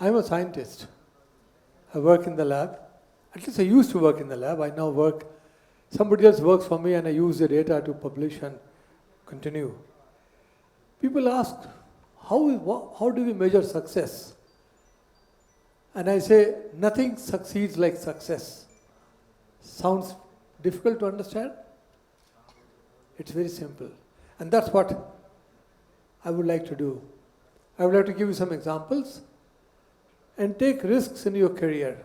I'm a scientist. I work in the lab. At least I used to work in the lab. I now work, somebody else works for me and I use the data to publish and continue. People ask, how do we measure success? And I say, nothing succeeds like success. Sounds difficult to understand? It's very simple. And that's what I would like to do. I would like to give you some examples and take risks in your career.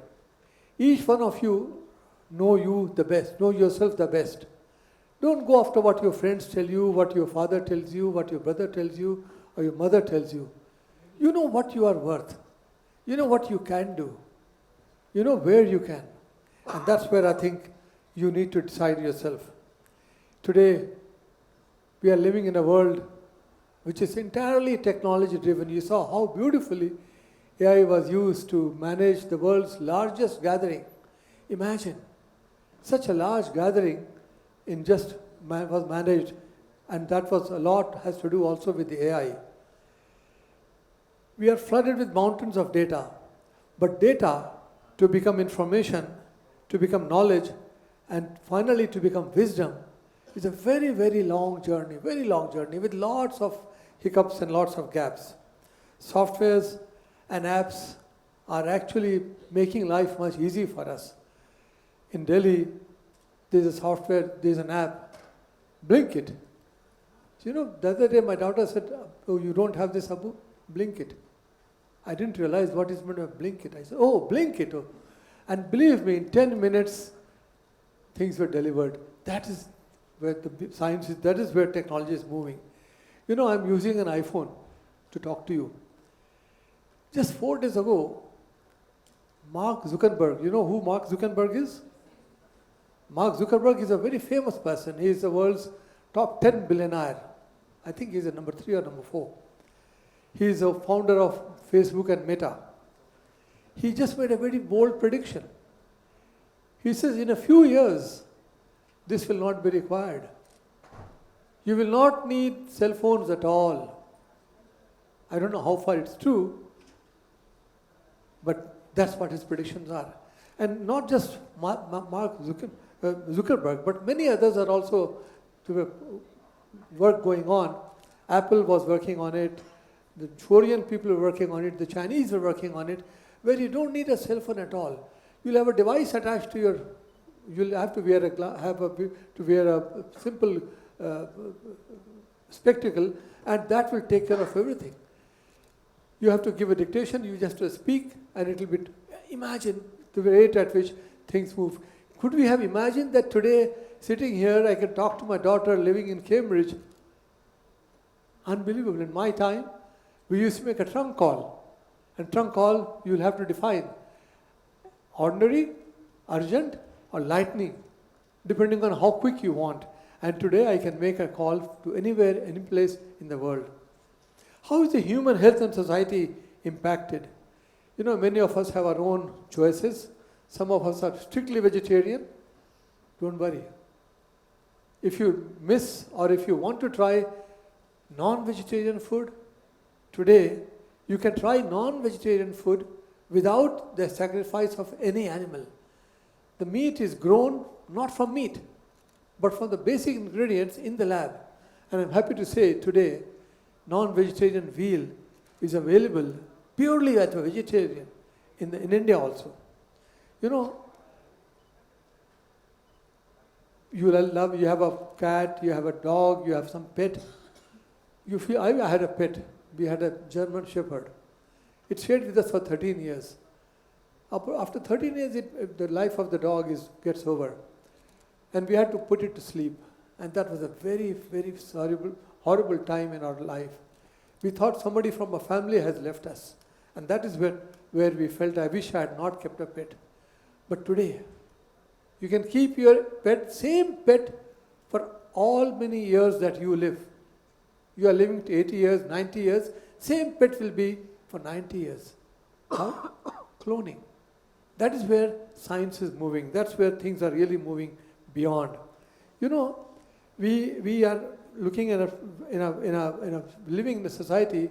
Each one of you know you the best, know yourself the best. Don't go after what your friends tell you, what your father tells you, what your brother tells you, or your mother tells you. You know what you are worth. You know what you can do. You know where you can. And that's where I think you need to decide yourself. Today, we are living in a world which is entirely technology driven. You saw how beautifully AI was used to manage the world's largest gathering. Imagine, such a large gathering was managed, and that was a lot has to do also with the AI. We are flooded with mountains of data, but data to become information, to become knowledge, and finally to become wisdom is a very, very long journey with lots of hiccups and lots of gaps. Softwares and apps are actually making life much easier for us. In Delhi, there's a software, there's an app, Blinkit. You know, the other day my daughter said, "Oh, you don't have this, Abu? Blinkit." I didn't realize what is meant by Blinkit. I said, "Oh, Blinkit." Oh. And believe me, in 10 minutes, things were delivered. That is where the science is, that is where technology is moving. You know, I'm using an iPhone to talk to you. Just 4 days ago, Mark Zuckerberg, you know who Mark Zuckerberg is? Mark Zuckerberg is a very famous person. He is the world's top 10 billionaire. I think he's a number 3 or number 4. He is a founder of Facebook and Meta. He just made a very bold prediction. He says in a few years, this will not be required. You will not need cell phones at all. I don't know how far it's true, but that's what his predictions are. And not just Mark Zuckerberg, but many others are also work going on. Apple was working on it. The Korean people are working on it. The Chinese are working on it, where you don't need a cell phone at all. You'll have a device attached to your. You'll have to wear a simple spectacle, and that will take care of everything. You have to give a dictation. You just have to speak, and it will be. Imagine the rate at which things move. Could we have imagined that today, sitting here, I can talk to my daughter living in Cambridge? Unbelievable. In my time, we used to make a trunk call. And trunk call, you'll have to define ordinary, urgent, or lightning, depending on how quick you want. And today, I can make a call to anywhere, any place in the world. How is the human health and society impacted? You know, many of us have our own choices. Some of us are strictly vegetarian. Don't worry. If you miss or if you want to try non-vegetarian food, today you can try non-vegetarian food without the sacrifice of any animal. The meat is grown not from meat, but from the basic ingredients in the lab. And I'm happy to say today, non-vegetarian veal is available purely as a vegetarian in India also. You know, you have a cat, you have a dog, you have some pet. I had a pet. We had a German Shepherd. It stayed with us for 13 years. After 13 years, the life of the dog gets over. And we had to put it to sleep. And that was a very, very horrible time in our life. We thought somebody from a family has left us. And that is where we felt, I wish I had not kept a pet. But today, you can keep your same pet for all many years that you live. You are living to 80 years, 90 years, same pet will be for 90 years. How? Cloning. That is where science is moving. That's where things are really moving beyond. You know, we are looking at living in a society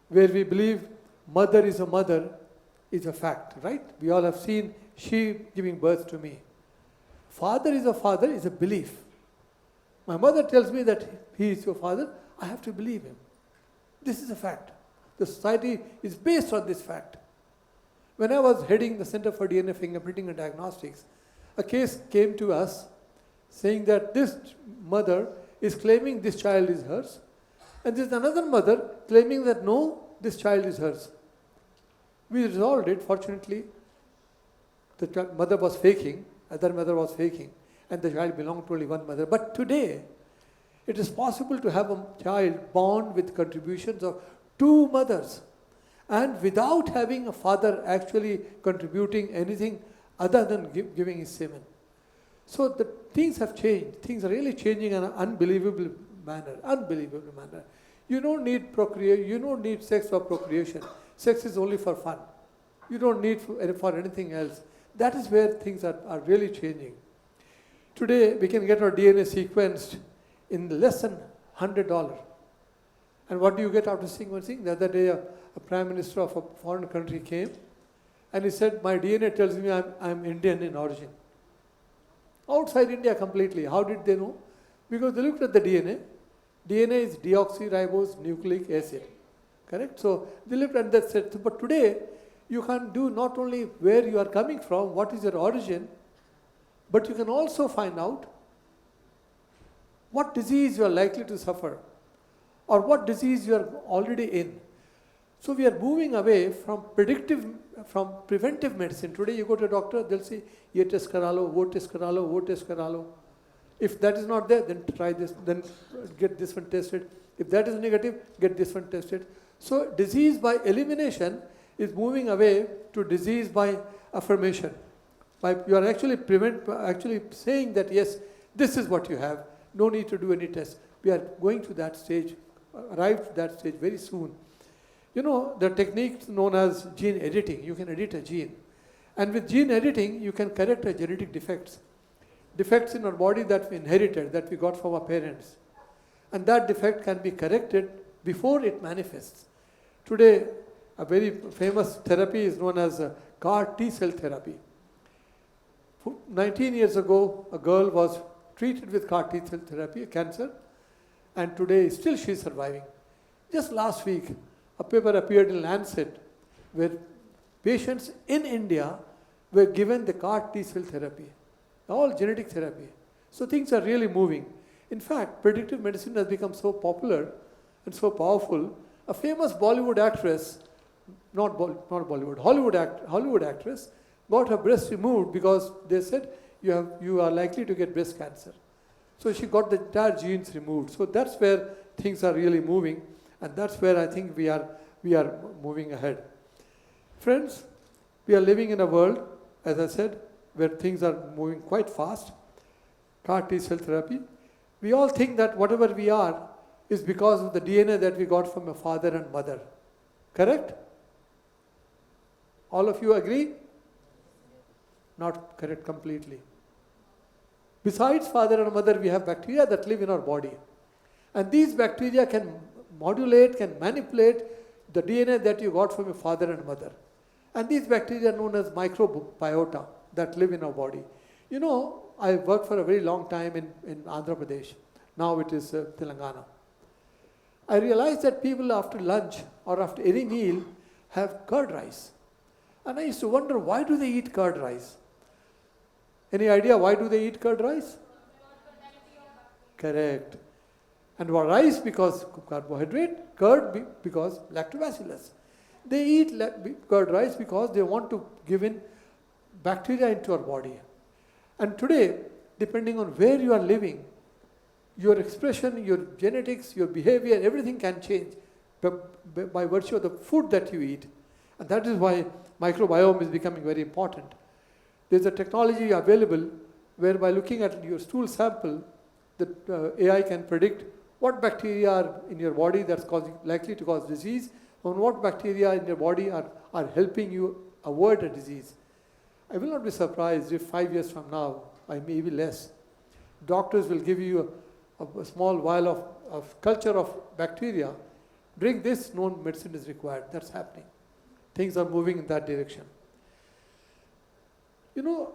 where we believe mother is a mother is a fact, right? We all have seen she giving birth to me. Father is a belief. My mother tells me that he is your father, I have to believe him. This is a fact. The society is based on this fact. When I was heading the Center for DNA Fingerprinting and Diagnostics, a case came to us saying that this mother is claiming this child is hers, and there's another mother claiming that no, this child is hers. We resolved it. Fortunately, the mother was faking, other mother was faking, and the child belonged to only one mother. But today, it is possible to have a child born with contributions of two mothers, and without having a father actually contributing anything other than giving his semen. So the things have changed. Things are really changing in an unbelievable manner. Unbelievable manner. You don't need procreation. You don't need sex for procreation. Sex is only for fun. You don't need for anything else. That is where things are really changing. Today, we can get our DNA sequenced in less than $100. And what do you get after sequencing? The other day, a prime minister of a foreign country came, and he said, my DNA tells me I'm Indian in origin. Outside India completely. How did they know? Because they looked at the DNA. DNA is deoxyribose nucleic acid. Correct? So they looked at that said, but today you can do not only where you are coming from, what is your origin, but you can also find out what disease you are likely to suffer or what disease you are already in. So we are moving away from preventive medicine. Today you go to a doctor, they'll say, ye test karalo, wo test karalo, wo test karalo. If that is not there, then try this, then get this one tested. If that is negative, get this one tested. So disease by elimination is moving away to disease by affirmation. You are actually saying that yes, this is what you have. No need to do any tests. We are going to that stage, arrive to that stage very soon. You know, the technique known as gene editing, you can edit a gene. And with gene editing, you can correct our genetic defects. Defects in our body that we inherited, that we got from our parents. And that defect can be corrected before it manifests. Today, a very famous therapy is known as CAR T-cell therapy. 19 years ago, a girl was treated with CAR T-cell therapy, a cancer, and today still she is surviving. Just last week, a paper appeared in Lancet where patients in India were given the CAR T-cell therapy, all genetic therapy. So things are really moving. In fact, predictive medicine has become so popular and so powerful. A famous Bollywood actress, Hollywood actress, got her breast removed because they said you are likely to get breast cancer. So she got the entire genes removed. So that's where things are really moving, and that's where I think we are moving ahead. Friends, we are living in a world, as I said, where things are moving quite fast. CAR T-cell therapy. We all think that whatever we are is because of the DNA that we got from a father and mother. Correct? All of you agree? Not correct completely. Besides father and mother, we have bacteria that live in our body. And these bacteria can modulate, can manipulate the DNA that you got from your father and mother. And these bacteria are known as microbiota that live in our body. You know, I worked for a very long time in Andhra Pradesh. Now it is Telangana. I realized that people after lunch or after any meal have curd rice. And I used to wonder, why do they eat curd rice? Any idea why do they eat curd rice? Correct. And what rice because carbohydrate, curd because lactobacillus. They eat curd rice because they want to give in bacteria into our body. And today, depending on where you are living, your expression, your genetics, your behavior, everything can change by virtue of the food that you eat. And that is why microbiome is becoming very important. There's a technology available whereby looking at your stool sample, the AI can predict what bacteria are in your body that's likely to cause disease, and what bacteria in your body are helping you avoid a disease. I will not be surprised if 5 years from now, or maybe less, doctors will give you a small vial of culture of bacteria. Drink this, no medicine is required. That's happening. things are moving in that direction. You know,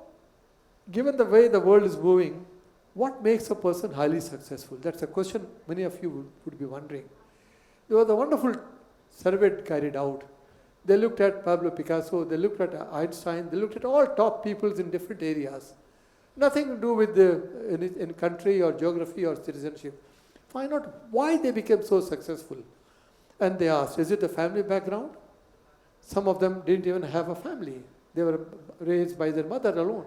given the way the world is moving, what makes a person highly successful? That's a question many of you would be wondering. There was a wonderful survey carried out. They looked at Pablo Picasso, they looked at Einstein, they looked at all top peoples in different areas. Nothing to do with in country or geography or citizenship. Find out why they became so successful. And they asked, is it a family background? Some of them didn't even have a family. They were raised by their mother alone.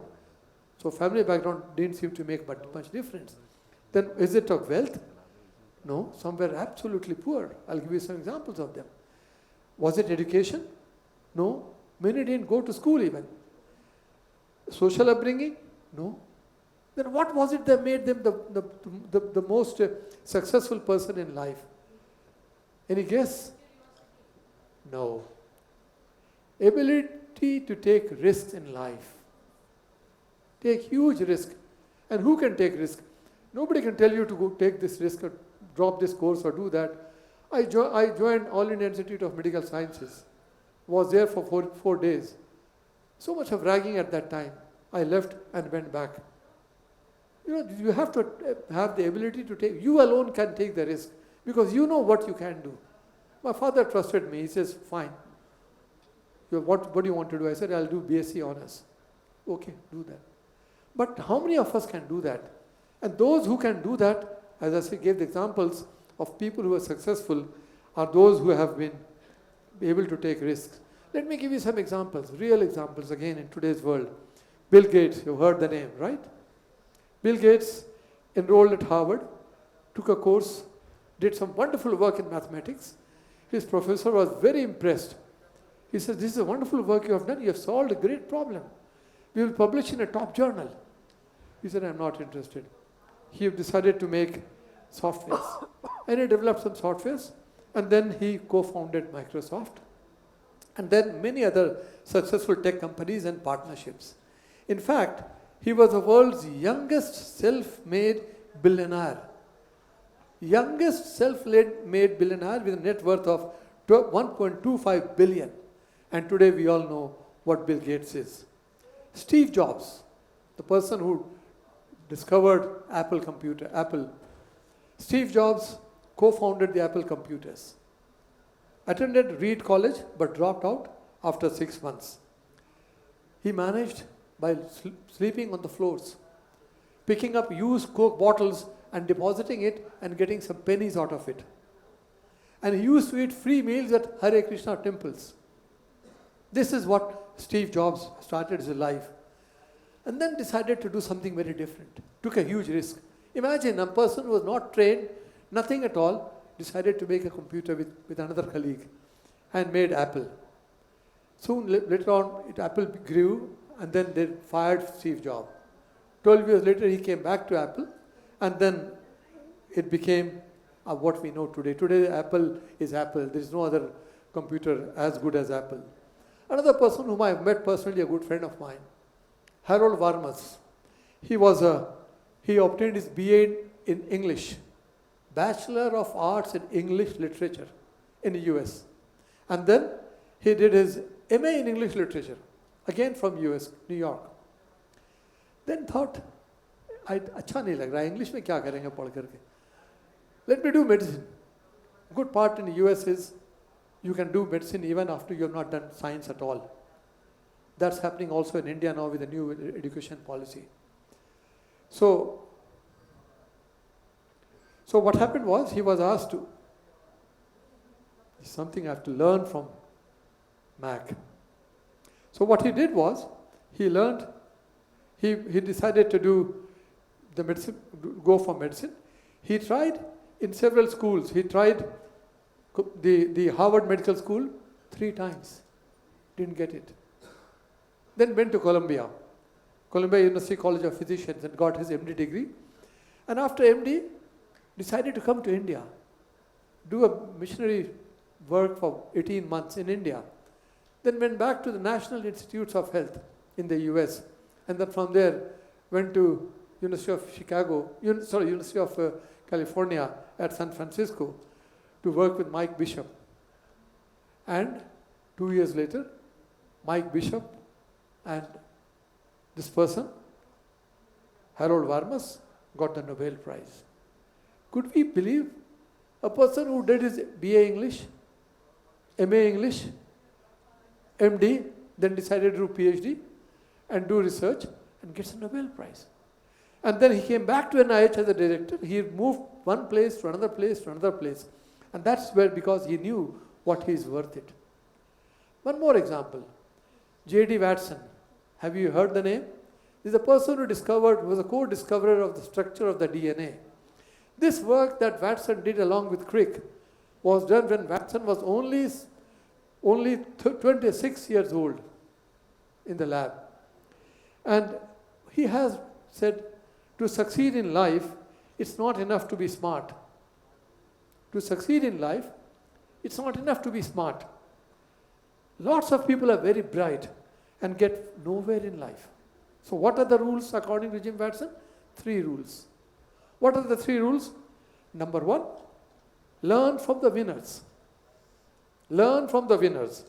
So family background didn't seem to make much difference. Then is it of wealth? No, some were absolutely poor. I'll give you some examples of them. Was it education? No, many didn't go to school even. Social upbringing? No. Then what was it that made them the most successful person in life? Any guess? No. Ability to take risks in life. Take huge risk. And who can take risk? Nobody can tell you to go take this risk or drop this course or do that. I joined All India Institute of Medical Sciences. Was there for 4 days. So much of ragging at that time. I left and went back. You know, you have to have the ability to take, you alone can take the risk because you know what you can do. My father trusted me. He says, fine. What do you want to do? I said, I'll do BSc Honours. Okay, do that. But how many of us can do that? And those who can do that, as I gave the examples of people who are successful, are those who have been able to take risks. Let me give you some examples, real examples again in today's world. Bill Gates, you've heard the name, right? Bill Gates enrolled at Harvard, took a course, did some wonderful work in mathematics. His professor was very impressed. He says, this is a wonderful work you have done. You have solved a great problem. We will publish in a top journal. He said, I'm not interested. He decided to make softwares. And he developed some softwares. And then he co-founded Microsoft. And then many other successful tech companies and partnerships. In fact, he was the world's youngest self-made billionaire. Youngest self-made billionaire with a net worth of 1.25 billion. And today we all know what Bill Gates is. Steve Jobs, the person who discovered Apple. Steve Jobs co-founded the Apple computers. Attended Reed College but dropped out after 6 months. He managed by sleeping on the floors, picking up used Coke bottles and depositing it and getting some pennies out of it. And he used to eat free meals at Hare Krishna temples. This is what Steve Jobs started his life. And then decided to do something very different. Took a huge risk. Imagine a person who was not trained, nothing at all, decided to make a computer with another colleague and made Apple. Soon later on, Apple grew and then they fired Steve Jobs. 12 years later, he came back to Apple and then it became what we know today. Today, Apple is Apple. There is no other computer as good as Apple. Another person whom I have met personally, a good friend of mine, Harold Varmus. He obtained his BA in English, Bachelor of Arts in English Literature in the US. And then he did his MA in English Literature, again from US, New York. Then thought, अच्छा नहीं लग रहा English में क्या करेंगे पढ़ करके? Let me do medicine. Good part in the US is you can do medicine even after you have not done science at all. That's happening also in India now with the new education policy. So what happened was he was asked to, something I have to learn from Mac. So what he did was, he decided to do the medicine, go for medicine. He tried in several schools. He tried the Harvard Medical School 3 times. Didn't get it. Then went to Columbia University College of Physicians and got his MD degree. And after MD, decided to come to India, do a missionary work for 18 months in India. Then went back to the National Institutes of Health in the US. And then from there, went to University of California at San Francisco to work with Mike Bishop. And 2 years later, Mike Bishop and this person, Harold Varmus, got the Nobel Prize. Could we believe a person who did his BA English, MA English, MD, then decided to do PhD and do research and gets a Nobel Prize? And then he came back to NIH as a director. He moved one place to another place to another place. And that's where, because he knew what he is worth it. One more example, J.D. Watson. Have you heard the name? He's a person who was a co-discoverer of the structure of the DNA. This work that Watson did along with Crick was done when Watson was only 26 years old in the lab. And he has said, to succeed in life, it's not enough to be smart. To succeed in life, it's not enough to be smart. Lots of people are very bright and get nowhere in life. So what are the rules according to Jim Watson? 3 rules. What are the 3 rules? Number 1, learn from the winners. Learn from the winners.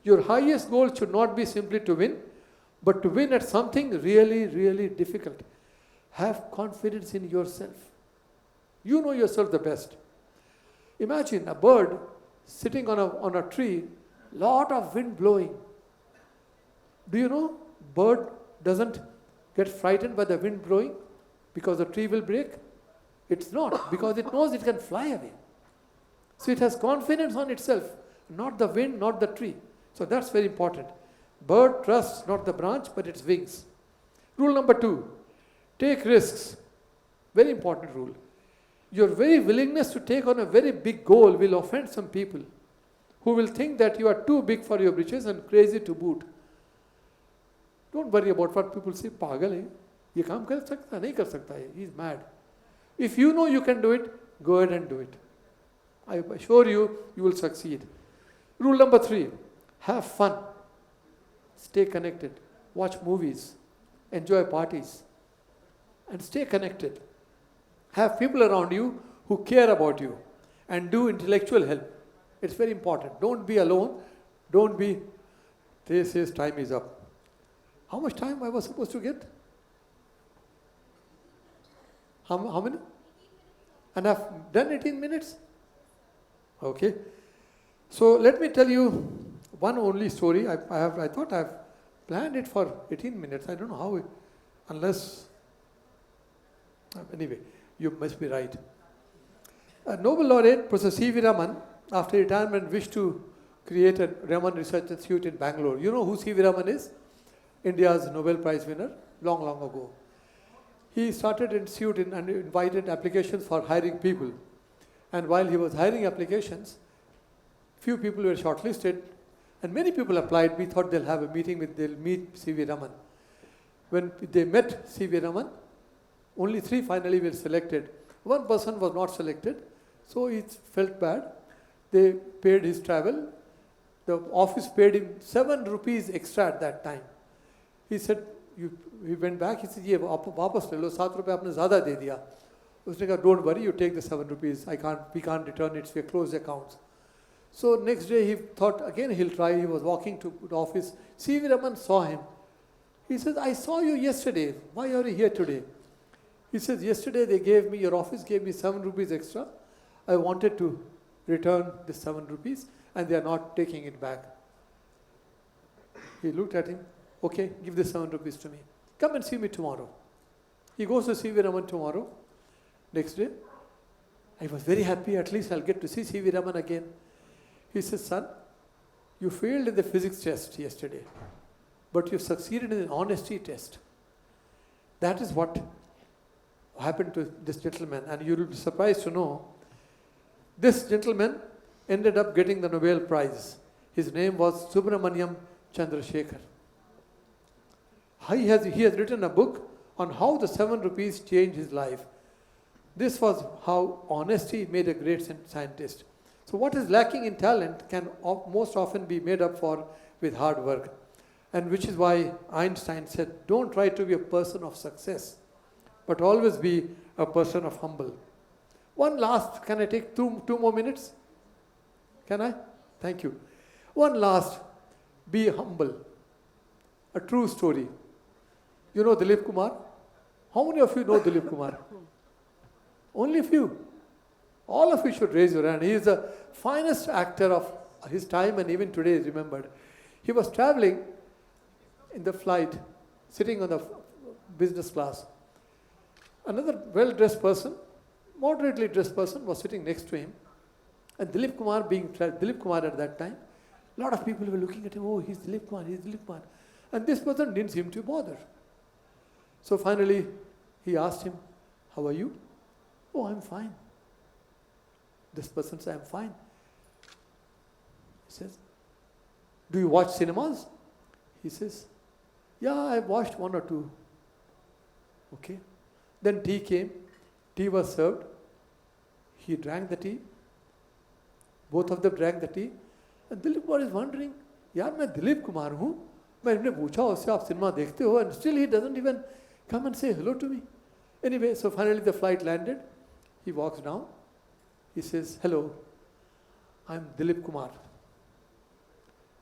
Your highest goal should not be simply to win, but to win at something really, really difficult. Have confidence in yourself. You know yourself the best. Imagine a bird sitting on a tree, lot of wind blowing. Do you know bird doesn't get frightened by the wind blowing because the tree will break? It's not, because it knows it can fly away. So it has confidence on itself, not the wind, not the tree. So that's very important. Bird trusts not the branch, but its wings. Rule number 2, take risks. Very important rule. Your very willingness to take on a very big goal will offend some people who will think that you are too big for your britches and crazy to boot. Don't worry about what people say. Pagal hai, ye kaam kar sakta, nahi kar sakta hai. He's mad. If you know you can do it, go ahead and do it. I assure you, you will succeed. Rule number 3, have fun. Stay connected. Watch movies. Enjoy parties. And stay connected. Have people around you who care about you and do intellectual help. It's very important. Don't be alone. Don't be, they says time is up. How much time I was supposed to get? How many? And I've done 18 minutes? Okay. So let me tell you one only story. I thought I've planned it for 18 minutes. I don't know how, unless, anyway, you must be right. A Nobel laureate, Professor C.V. Raman, after retirement, wished to create a Raman Research Institute in Bangalore. You know who C.V. Raman is? India's Nobel Prize winner, long ago. He started an institute and invited applications for hiring people. And while he was hiring applications, few people were shortlisted, and many people applied. We thought they'll meet C.V. Raman. When they met C.V. Raman, only 3 finally were selected. One person was not selected, so he felt bad. They paid his travel. The office paid him 7 rupees extra at that time. He said, he went back, he said, "Ye वापस ले लो, 7 रुपए आपने ज़्यादा दे दिया." उसने कहा, "Don't worry, you take the 7 rupees. We can't return it. We close the accounts." So next day he thought again he'll try. He was walking to the office. C.V. Raman saw him. He says, "I saw you yesterday. Why are you here today?" He says, "Yesterday your office gave me 7 rupees extra. I wanted to return the 7 rupees and they are not taking it back." He looked at him. "Okay, give the 7 rupees to me. Come and see me tomorrow." He goes to C.V. Raman tomorrow. Next day, I was very happy. At least I'll get to see C.V. Raman again. He says, "Son, you failed in the physics test yesterday, but you succeeded in an honesty test." That is what happened to this gentleman, and you will be surprised to know this gentleman ended up getting the Nobel Prize. His name was Subramaniam Chandrasekhar. He has written a book on how the 7 rupees changed his life. This was how honesty made a great scientist. So what is lacking in talent can most often be made up for with hard work. And which is why Einstein said, don't try to be a person of success, but always be a person of humble. One last, can I take two more minutes? Can I? Thank you. One last, be humble. A true story. You know Dilip Kumar? How many of you know Dilip Kumar? Only a few. All of you should raise your hand. He is the finest actor of his time and even today is remembered. He was traveling in the flight, sitting on the business class. Another well-dressed person, moderately dressed person was sitting next to him. And Dilip Kumar being Dilip Kumar at that time, a lot of people were looking at him, oh, he's Dilip Kumar, he's Dilip Kumar. And this person didn't seem to bother. So finally, he asked him, how are you? Oh, I'm fine. This person said, I'm fine. He says, do you watch cinemas? He says, yeah, I've watched one or two. Okay. Then tea came. Tea was served. He drank the tea. Both of them drank the tea. And Dilip Kumar is wondering, यार मैं दिलीप कुमार हूँ, मैंने पूछा उससे आप cinema देखते हो, and still he doesn't even come and say hello to me. Anyway, so finally the flight landed. He walks down. He says, hello, I'm Dilip Kumar.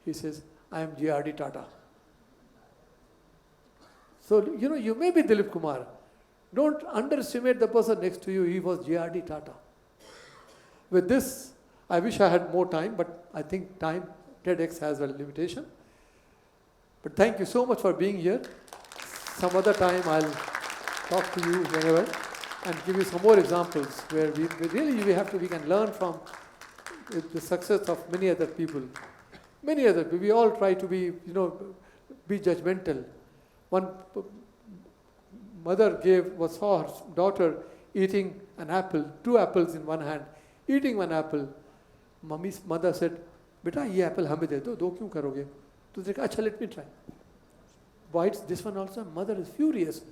He says, I am J.R.D. Tata. So, you know, you may be Dilip Kumar. Don't underestimate the person next to you. He was J.R.D. Tata. With this, I wish I had more time, but I think time, TEDx has a limitation. But thank you so much for being here. Some other time I'll talk to you whenever and give you some more examples where we can learn from the success of many other people. Many other people. We all try to be, be judgmental. One mother saw her daughter eating an apple, 2 apples in one hand, eating one apple. Mummy's mother said, "Beta, ye apple hame de do kyun karoge?" So they said, "Acha, let me try." Bites this one also. Mother is furious.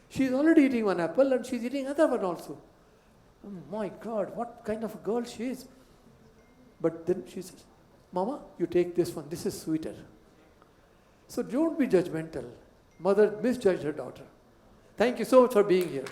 She is already eating one apple and she is eating other one also. Oh my God, what kind of a girl she is. But then she says, "Mama, you take this one. This is sweeter." So don't be judgmental. Mother misjudged her daughter. Thank you so much for being here.